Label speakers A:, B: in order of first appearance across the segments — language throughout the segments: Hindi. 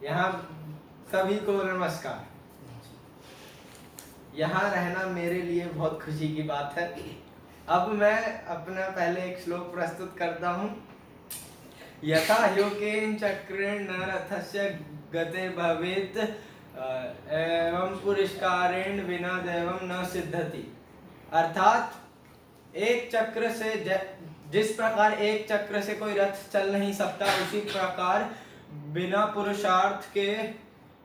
A: यहाँ सभी को नमस्कार। यहाँ रहना मेरे लिए बहुत खुशी की बात है। अब मैं अपना पहले एक श्लोक प्रस्तुत करता हूँ। यथा ह्योकेन चक्रेण न रथस्य गते भवेत् एवं पुरस्कारेण विना दैवं न सिद्धति। अर्थात एक चक्र से जिस प्रकार एक चक्र से कोई रथ चल नहीं सकता, उसी प्रकार बिना पुरुषार्थ के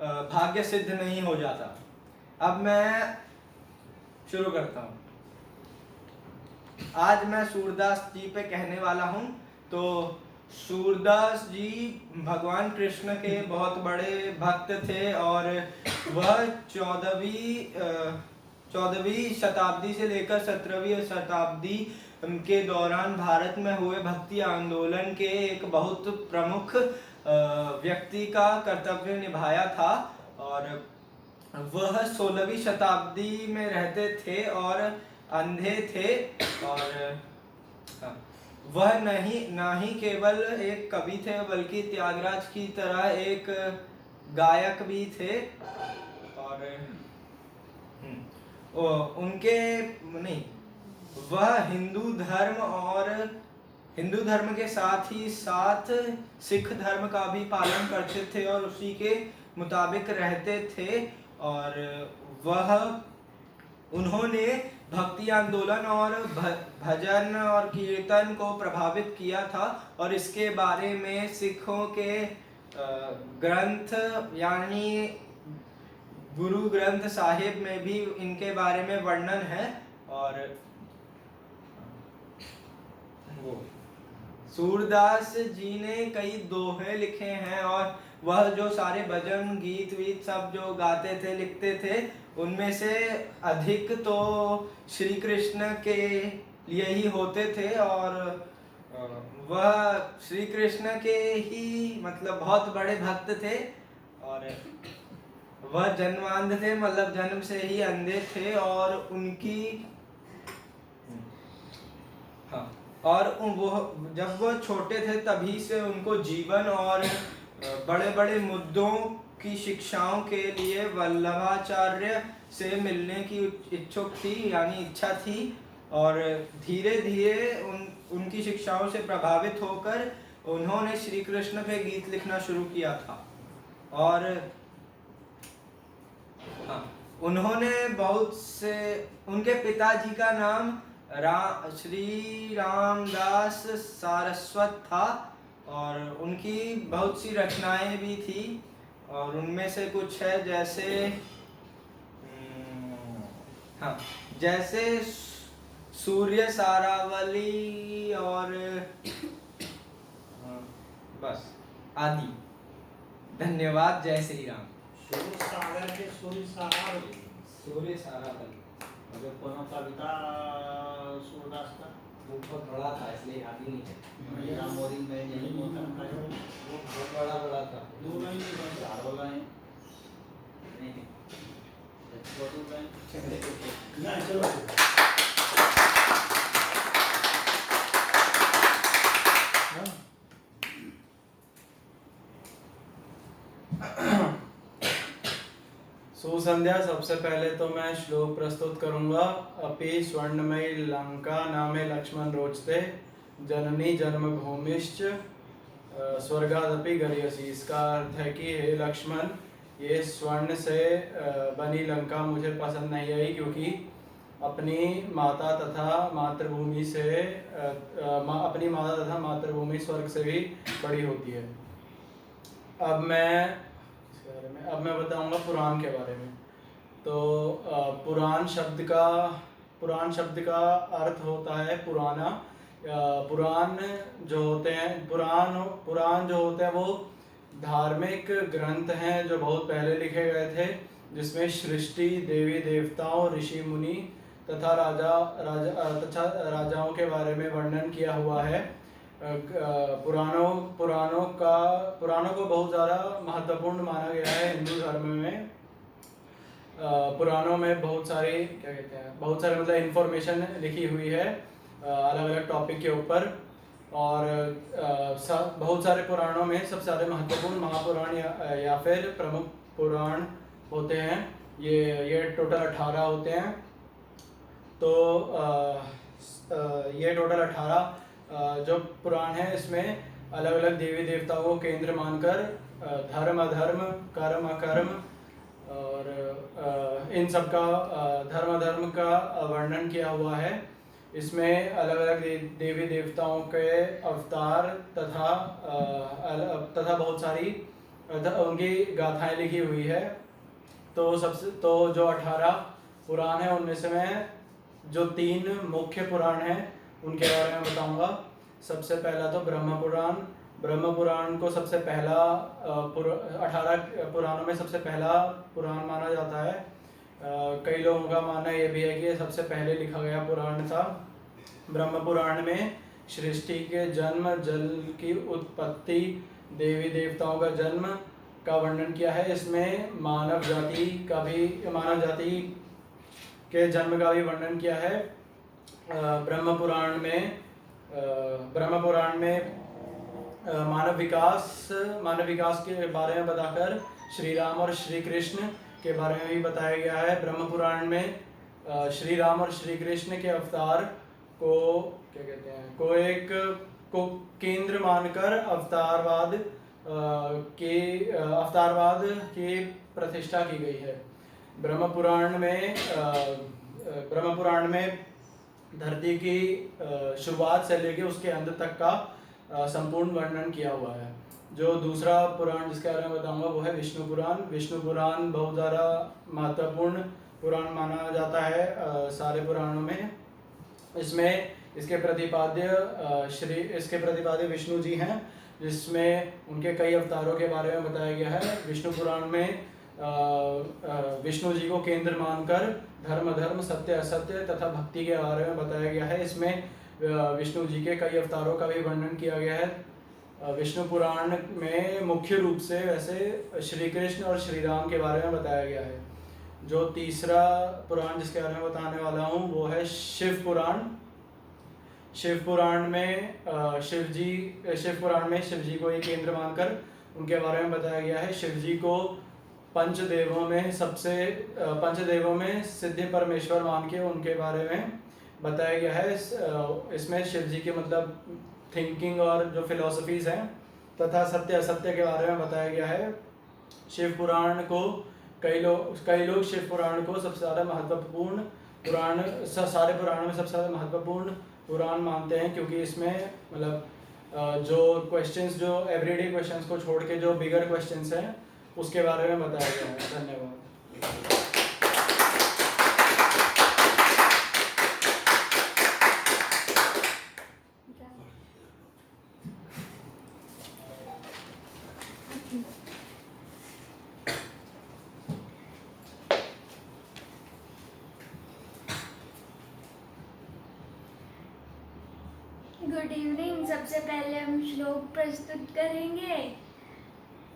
A: भाग्य सिद्ध नहीं हो जाता। अब मैं शुरू करता हूँ। आज मैं सूरदास जी पे कहने वाला हूँ। तो सूरदास जी भगवान कृष्ण के बहुत बड़े भक्त थे और वह 14वीं शताब्दी से लेकर 17वीं शताब्दी के दौरान भारत में हुए भक्ति आंदोलन के एक बहुत प्रमुख व्यक्ति का कर्तव्य निभाया था। और वह 16वीं शताब्दी में रहते थे और अंधे थे। और वह ना ही केवल एक कवि थे बल्कि त्यागराज की तरह एक गायक भी थे। और उनके नहीं, वह हिंदू धर्म के साथ ही साथ सिख धर्म का भी पालन करते थे और उसी के मुताबिक रहते थे। और उन्होंने भक्ति आंदोलन और भजन और कीर्तन को प्रभावित किया था। और इसके बारे में सिखों के ग्रंथ यानी गुरु ग्रंथ साहिब में भी इनके बारे में वर्णन है। और सूरदास जी ने कई दोहे लिखे हैं और वह जो सारे भजन गीत वीत सब जो गाते थे लिखते थे, उनमें से अधिक तो श्री कृष्ण के लिए ही होते थे। और वह श्री कृष्ण के ही मतलब बहुत बड़े भक्त थे। और वह जन्मांध थे, मतलब जन्म से ही अंधे थे। और जब वो छोटे थे तभी से उनको जीवन और बड़े बड़े मुद्दों की शिक्षाओं के लिए वल्लभाचार्य से मिलने की इच्छुक थी यानी इच्छा थी। और धीरे धीरे उनकी शिक्षाओं से प्रभावित होकर उन्होंने श्री कृष्ण पे गीत लिखना शुरू किया था। और उन्होंने बहुत से, उनके पिताजी का नाम श्री रामदास सारस्वत था और उनकी बहुत सी रचनाएं भी थी। और उनमें से कुछ है जैसे सूर्य सारावली और बस आदि। धन्यवाद। जय श्री राम। सूर्य सारावली
B: कोनो कविता सूरदास का
A: वो बहुत बड़ा था इसलिए याद ही नहीं है।
B: रामोरी में नहीं होता है,
A: वो बहुत बड़ा था।
B: दो लाइन नहीं, चार लाइन
A: नहीं
B: दो लाइन ना। चलो
C: सुसंध्या। सबसे पहले तो मैं श्लोक प्रस्तुत करूंगा। अपि स्वर्णमयी लंका नामे लक्ष्मण रोचते जननी जन्मभूमिश्च स्वर्गादपि गरीयसी। इसका अर्थ है कि हे लक्ष्मण, ये स्वर्ण से बनी लंका मुझे पसंद नहीं आई क्योंकि अपनी माता तथा मातृभूमि स्वर्ग से भी बड़ी होती है। अब मैं बताऊंगा पुराण के बारे में। तो पुराण शब्द का अर्थ होता है पुराना। पुराण जो होते हैं वो धार्मिक ग्रंथ हैं जो बहुत पहले लिखे गए थे जिसमें सृष्टि, देवी देवताओं, ऋषि मुनि तथा राजाओं के बारे में वर्णन किया हुआ है। पुराणों को बहुत ज़्यादा महत्वपूर्ण माना गया है हिंदू धर्म में। पुराणों में बहुत सारी बहुत सारे मतलब इन्फॉर्मेशन लिखी हुई है अलग अलग टॉपिक के ऊपर। और बहुत सारे पुराणों में सबसे ज़्यादा महत्वपूर्ण महापुराण या फिर प्रमुख पुराण होते हैं। ये टोटल 18 होते हैं। तो ये टोटल 18 जो पुराण है, इसमें अलग अलग देवी देवताओं को केंद्र मानकर धर्म अधर्म, कर्म अकर्म और इन सब का धर्म अधर्म का वर्णन किया हुआ है। इसमें अलग अलग देवी देवताओं के अवतार तथा बहुत सारी उनकी गाथाएं लिखी हुई है। तो जो 18 पुराण है, उनमें से मैं जो 3 मुख्य पुराण हैं उनके बारे में बताऊंगा। सबसे पहला तो ब्रह्म पुराण। ब्रह्म पुराण को सबसे पहला 18 पुराणों में सबसे पहला पुराण माना जाता है। कई लोगों का मानना ये भी है कि ये सबसे पहले लिखा गया पुराण था। ब्रह्म पुराण में सृष्टि के जन्म, जल की उत्पत्ति, देवी देवताओं का जन्म का वर्णन किया है। इसमें मानव जाति के जन्म का भी वर्णन किया है। ब्रह्म पुराण में मानव विकास के बारे में बताकर श्री राम और श्री कृष्ण के बारे में भी बताया गया है। ब्रह्म पुराण में श्री राम और श्री कृष्ण के अवतार को केंद्र मानकर अवतारवाद की प्रतिष्ठा की गई है। ब्रह्म पुराण में धरती की शुरुआत से लेकर उसके अंत तक का संपूर्ण वर्णन किया हुआ है। जो दूसरा पुराण जिसके बारे में बताऊंगा वो है विष्णु पुराण। विष्णु पुराण बहुत ज़्यादा महत्वपूर्ण पुराण माना जाता है सारे पुराणों में। इसमें इसके प्रतिपाद्य विष्णु जी हैं, जिसमें उनके कई अवतारों के बारे में बताया गया है। विष्णु पुराण में विष्णु जी को केंद्र मानकर धर्म अधर्म, सत्य असत्य तथा भक्ति के बारे में बताया गया है। इसमें विष्णु जी के कई अवतारों का भी वर्णन किया गया है। विष्णु पुराण में मुख्य रूप से वैसे श्री कृष्ण और श्री राम के बारे में बताया गया है। जो तीसरा पुराण जिसके बारे में बताने वाला हूँ वो है शिव पुराण। शिव पुराण में शिव जी को ही केंद्र मानकर उनके बारे में बताया गया है। शिव जी को पंचदेवों में सिद्धि परमेश्वर मान के उनके बारे में बताया गया है। इसमें शिव जी के मतलब थिंकिंग और जो फिलॉसफीज हैं तथा सत्य असत्य के बारे में बताया गया है। शिव पुराण को कई लोग शिव पुराण को सबसे ज़्यादा महत्वपूर्ण पुराण, सारे पुराणों में सबसे ज़्यादा महत्वपूर्ण पुराण मानते हैं, क्योंकि इसमें मतलब जो एवरीडे क्वेश्चंस को छोड़ के जो बिगर क्वेश्चंस हैं उसके बारे में बताया गया है। धन्यवाद।
D: Good evening. सबसे पहले हम श्लोक प्रस्तुत करेंगे।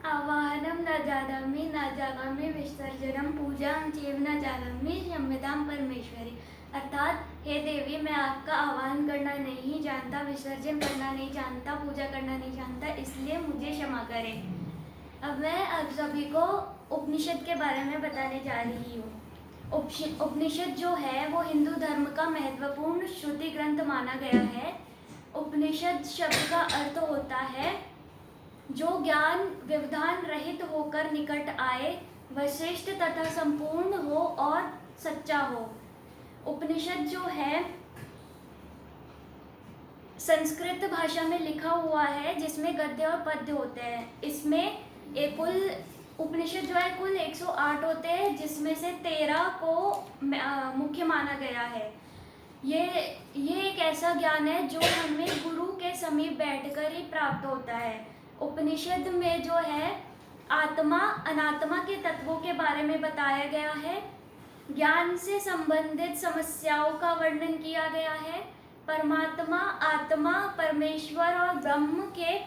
D: आवाहनम न जानामि विसर्जनम पूजाम चैव न जानामि क्षम्यताम परमेश्वरी। अर्थात हे देवी, मैं आपका आवाहन करना नहीं जानता, विसर्जन करना नहीं जानता, पूजा करना नहीं जानता, इसलिए मुझे क्षमा करें। अब मैं आप सभी को उपनिषद के बारे में बताने जा रही हूँ। उपनिषद जो है वो हिंदू धर्म का महत्वपूर्ण श्रुति ग्रंथ माना गया है। उपनिषद शब्द का अर्थ होता है जो ज्ञान व्यवधान रहित होकर निकट आए, वशिष्ठ तथा संपूर्ण हो और सच्चा हो। उपनिषद जो है संस्कृत भाषा में लिखा हुआ है, जिसमें गद्य और पद्य होते हैं। इसमें कुल उपनिषद जो है कुल 108 होते हैं, जिसमें से 13 को मुख्य माना गया है। ये एक ऐसा ज्ञान है जो हमें गुरु के समीप बैठकर ही प्राप्त होता है। उपनिषद में जो है आत्मा अनात्मा के तत्वों के बारे में बताया गया है। ज्ञान से संबंधित समस्याओं का वर्णन किया गया है। परमात्मा, आत्मा, परमेश्वर और ब्रह्म के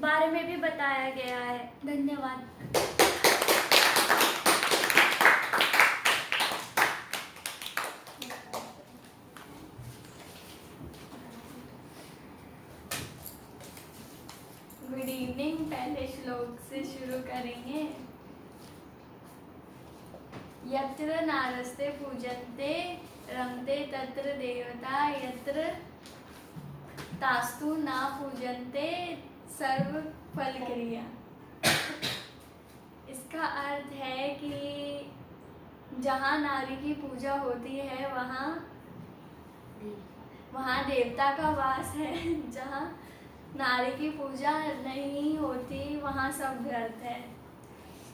D: बारे में भी बताया गया है। धन्यवाद। Good evening. पहले श्लोक से शुरू करेंगे। यत्र नारस्ते पूजन्ते रमते तत्र देवता, यत्र तास्तु ना पूजन्ते सर्व फल क्रिया। इसका अर्थ है कि जहाँ नारी की पूजा होती है वहाँ देवता का वास है। जहाँ नारी की पूजा नहीं होती वहाँ सब व्यर्थ है।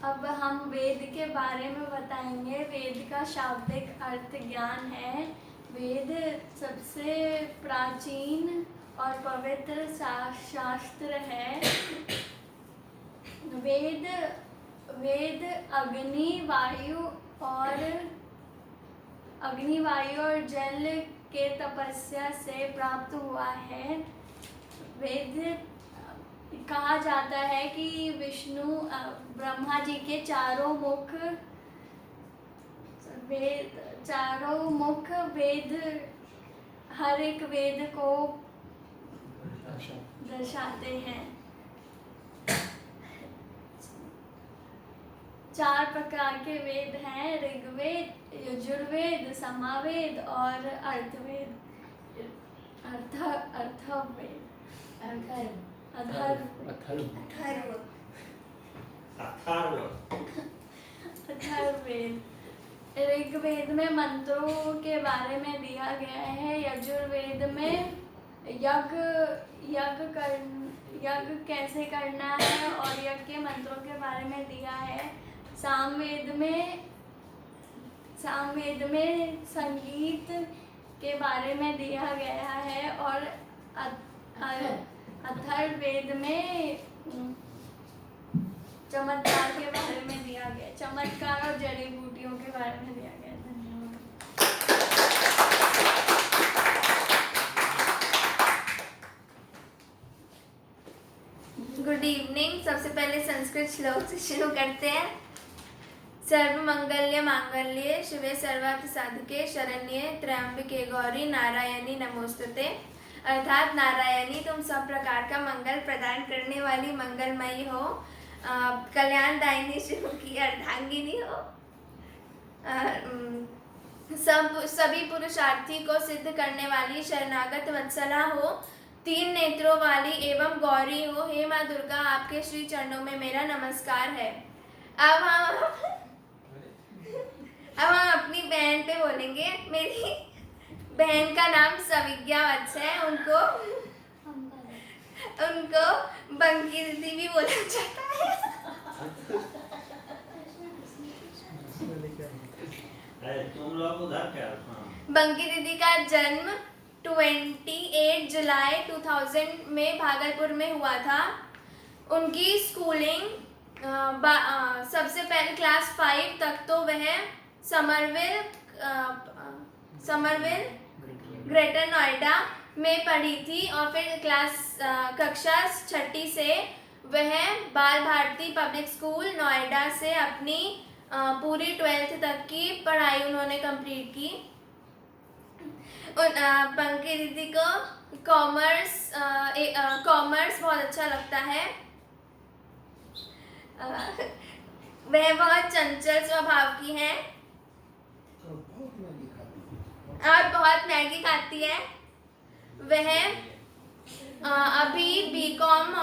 D: अब हम वेद के बारे में बताएंगे। वेद का शाब्दिक अर्थ ज्ञान है। वेद सबसे प्राचीन और पवित्र शास्त्र है। वेद अग्नि, वायु और जल के तपस्या से प्राप्त हुआ है। वेद कहा जाता है कि विष्णु ब्रह्मा जी के चारों मुख वेद हर एक वेद को दर्शाते हैं। 4 प्रकार के वेद हैं, ऋग्वेद, यजुर्वेद, सामवेद और अर्थवेद। अथर्ववेद। ऋग्वेद में मंत्रों के बारे में दिया गया है। यजुर्वेद में यज्ञ कैसे करना है और यज्ञ के मंत्रों के बारे में दिया है। सामवेद में संगीत के बारे में दिया गया है और अथर्ववेद में चमत्कार के बारे में दिया गया। चमत्कार और जड़ी बूटियों के बारे में दिया गया। धन्यवाद। Good evening. सबसे पहले संस्कृत श्लोक से शुरू करते हैं। सर्वमंगल्य मांगल्ये शिवे सर्वार्थ साधके शरण्ये त्र्यंबके गौरी नारायणी नमोस्तुते। अर्थात नारायणी तुम सब प्रकार का मंगल प्रदान करने वाली मंगलमयी हो, कल्याणदायिनी शिव की अर्धांगिनी हो, सभी पुरुषार्थी को सिद्ध करने वाली शरणागत वत्सला हो, 3 नेत्रों वाली एवं गौरी हो। हे माँ दुर्गा, आपके श्री चरणों में मेरा नमस्कार है। अब हम अपनी बहन पे बोलेंगे। मेरी बहन का नाम सविज्ञा वत्स है। उनको बंकी दीदी भी बोला जाता है।
B: तुम लोग उधर क्या?
D: बंकी दीदी का जन्म 28 जुलाई 2000 में भागलपुर में हुआ था। उनकी स्कूलिंग सबसे पहले क्लास 5 तक तो वह समरविल ग्रेटर नोएडा में पढ़ी थी और फिर कक्षा 6ठी से वह बाल भारती पब्लिक स्कूल नोएडा से अपनी पूरी 12th तक की पढ़ाई उन्होंने कंप्लीट की। पंकज दीदी को कॉमर्स बहुत अच्छा लगता है। वह बहुत चंचल स्वभाव की हैं और बहुत मैगी खाती है। वह अभी बीकॉम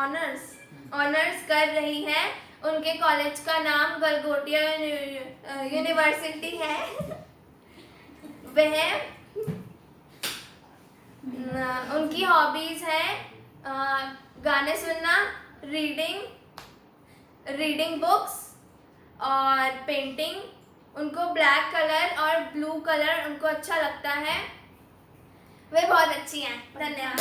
D: ऑनर्स कर रही है। उनके कॉलेज का नाम गलगोटिया यूनिवर्सिटी है। वह उनकी हॉबीज है गाने सुनना, रीडिंग बुक्स और पेंटिंग। उनको ब्लैक कलर और ब्लू कलर उनको अच्छा लगता है। वे बहुत अच्छी हैं। धन्यवाद।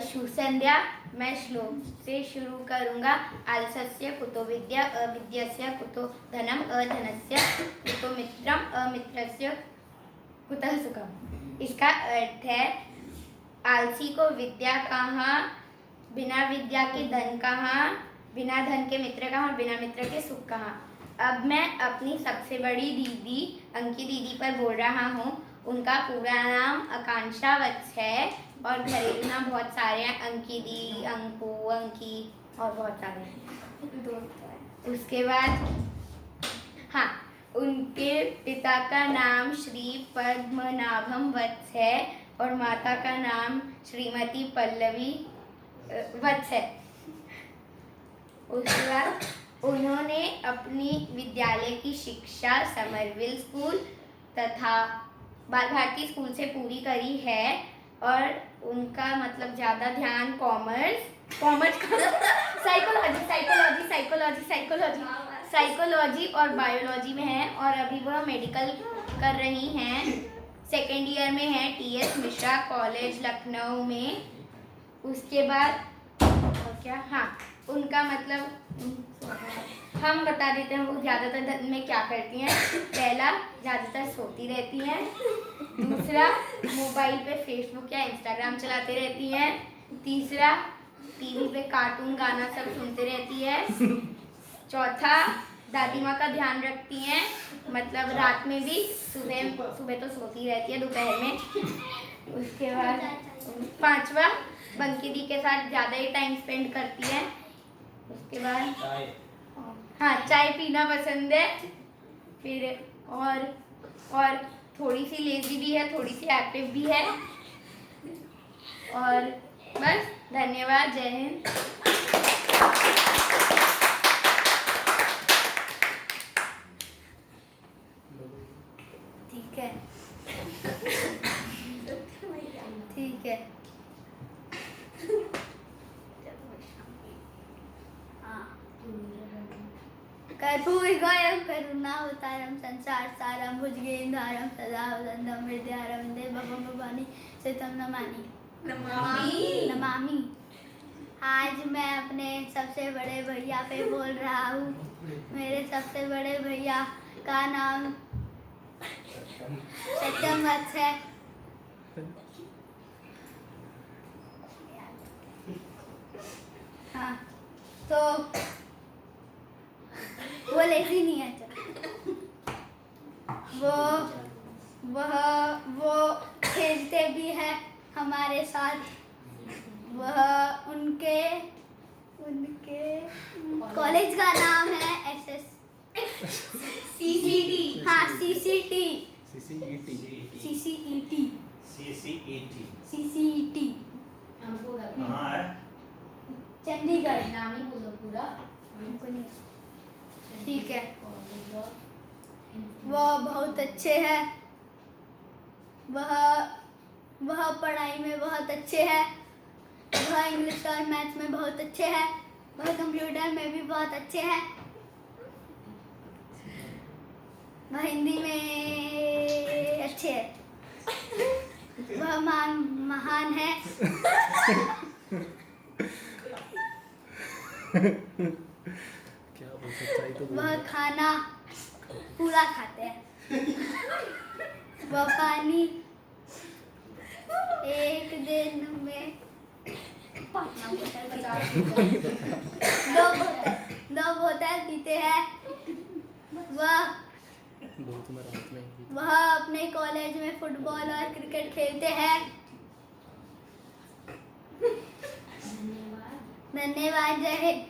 D: शुभ संध्या। मैं श्लोक से शुरू करूँगा। आलसस्य कुतो विद्या, अविद्यस्य कुतो धनम, अधनस्य कुतो मित्रम, अमित्रस्य कुतः सुखम। इसका अर्थ है आलसी को विद्या कहाँ, बिना विद्या के धन कहाँ, बिना धन के मित्र कहाँ और बिना मित्र के सुख कहाँ। अब मैं अपनी सबसे बड़ी दीदी अंकी दीदी पर बोल रहा हूँ। उनका पूरा नाम आकांक्षा वत्स है और घरेलू नाम बहुत सारे हैं, अंकी दी, अंकु, अंकी और बहुत सारे हैं। उसके बाद हाँ, उनके पिता का नाम श्री पद्मनाभम वत्स है और माता का नाम श्रीमती पल्लवी वत्स है। उसके बाद उन्होंने अपनी विद्यालय की शिक्षा समरविल स्कूल तथा बाल भारती स्कूल से पूरी करी है और उनका मतलब ज़्यादा ध्यान कॉमर्स साइकोलॉजी और बायोलॉजी में है और अभी वह मेडिकल कर रही हैं। सेकेंड ईयर में है TS मिश्रा कॉलेज लखनऊ में। उसके बाद और क्या, हाँ, उनका मतलब हम बता देते हैं वो ज़्यादातर दिन में क्या करती हैं। पहला, ज़्यादातर सोती रहती हैं। दूसरा, मोबाइल पे फेसबुक या इंस्टाग्राम चलाते रहती हैं। तीसरा, टीवी पे कार्टून गाना सब सुनते रहती है। चौथा, दादी माँ का ध्यान रखती हैं, मतलब रात में भी, सुबह तो सोती रहती है, दोपहर में। उसके बाद पांचवा, बंकी दी के साथ ज़्यादा ही टाइम स्पेंड करती है। उसके बाद हाँ, चाय पीना पसंद है। फिर और थोड़ी सी लेजी भी है, थोड़ी सी एक्टिव भी है। और बस, धन्यवाद, जय हिंद। ठीक है, ठीक है। कर्पूरगोयं करुणावतारं संसार सारं भुजगेन्द्रहारं सदा वदन्तं हृदयारं वन्दे भवं भवानी सीतं नमामि। आज मैं अपने सबसे बड़े भैया पे बोल रहा हूँ। मेरे सबसे बड़े भैया का नाम सत्यम वत्स है। हाँ, तो वो लेजी नहीं है। वो खेलते भी है हमारे साथ। वह उनके कॉलेज का नाम है CCT। हाँ, CCET।
B: कहाँ है?
D: चंडीगढ़। नाम ही बोलो पूरा। ठीक है। वह बहुत अच्छे हैं। वह पढ़ाई में बहुत अच्छे हैं। वह इंग्लिश और मैथ्स में बहुत अच्छे हैं। वह कंप्यूटर में भी बहुत अच्छे हैं। वह हिंदी में अच्छे हैं। वह महान है। वह खाना पूरा खाते हैं। वह पानी एक दिन में 2 बोतल पीते हैं। वह अपने कॉलेज में फुटबॉल और क्रिकेट खेलते हैं। धन्यवाद, जय हिंद।